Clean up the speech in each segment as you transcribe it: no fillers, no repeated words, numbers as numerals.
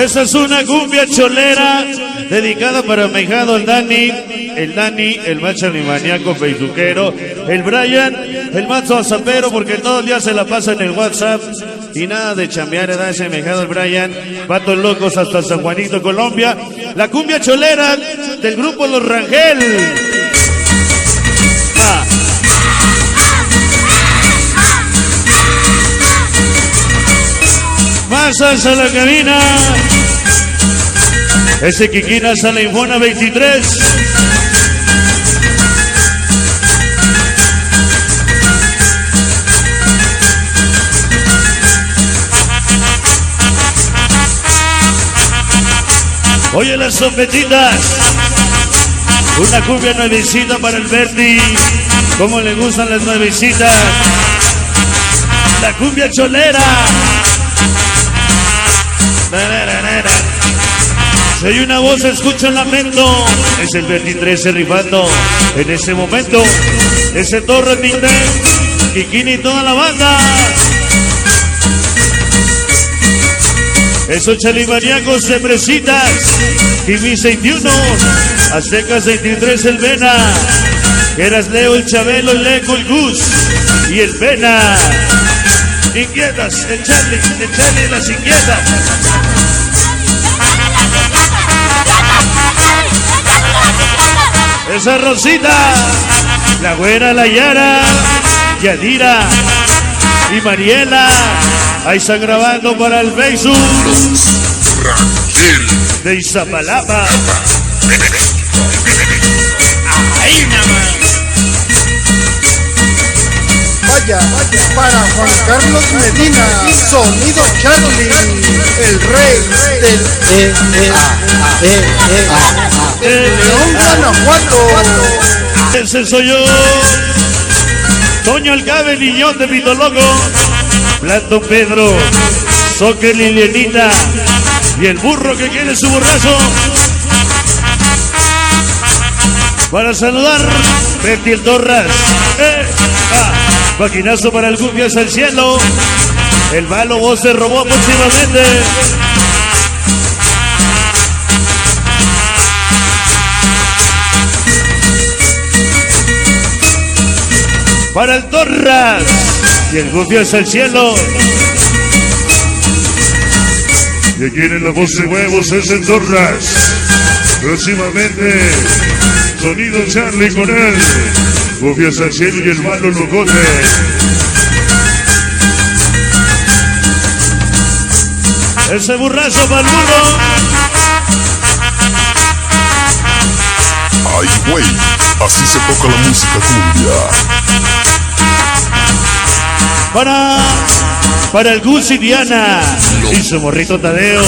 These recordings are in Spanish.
Esa es una cumbia cholera dedicada para mi hijado el Dani, el macho animaniaco facebookero, el Brian, el macho azapero, porque todo el día se la pasa en el WhatsApp y nada de chambear, ese mi hijado el Brian, vatos locos hasta San Juanito, Colombia, la cumbia cholera del grupo Los Rangel. Más salsa a la cabina. Ese Kikina sale en Infona 23. Oye las sombetitas. Una cumbia nuevecita para el Berti. Como le gustan las nuevecitas. La cumbia cholera. Si hay una voz, escucha un lamento. Es el 23 rifando en ese momento. Ese Torre Tinte, Kikini y toda la banda. Esos chalimaniacos de Bresitas, Kimi 21, Aztecas 23 el Vena. Eras Leo, el Chabelo, el Leco, el Gus y el Vena. Inquietas, el Charlie las inquietas. Esa Rosita, la güera, la Yara, Yadira y Mariela. Ahí están grabando para el Facebook de Iztapalapa. Ahí nada más. Vaya, para Juan Carlos Medina, Sonido Charlie, el rey del León Guanajuato. Ese soy yo, Toño Alcabe, Niñón de Pito Loco, Plato Pedro, Soque Lilianita y el burro que quiere su burrazo. Para saludar, Betty el Torras. Maquinazo para el Cumbias al cielo. El malo voz se robó próximamente. Para el Torras y el Cumbias al cielo. Y aquí en la voz de huevos es el Torras. Próximamente, Sonido Charlie con él. Cumbias al cielo y el malo locote. Ese burrazo para el burro. Ay, güey, así se toca la música cumbia. Para el Gus y Diana y su morrito Tadeo.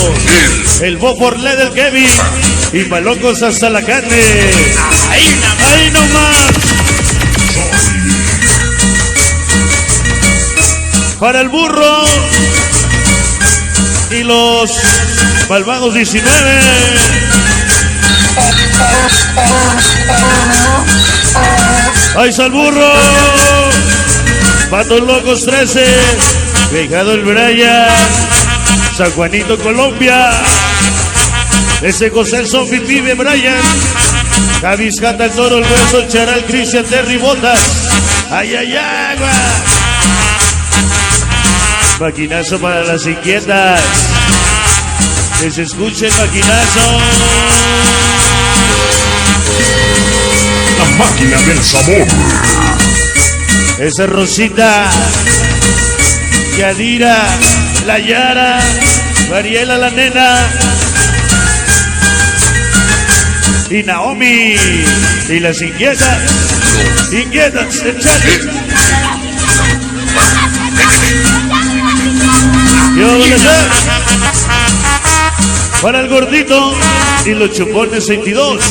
El Bob Orlé del Kevin y Malocos hasta la carne. Ahí nomás. Para el burro y los malvados 19. Ahí está el burro. Patos Locos 13. Pegado el Brian. San Juanito, Colombia. Ese José el Sofi Pibe Brian. Javis Cata el Toro, el Hueso, el Charal, Cristian, Terry Botas. Ay, ay, agua. Maquinazo para las inquietas. Que se escuche el maquinazo. La máquina del sabor. Esa Rosita, Yadira, la Yara, Mariela la nena y Naomi y las inquietas. Inquietas, el Charlie. Para el gordito y los chupones 22.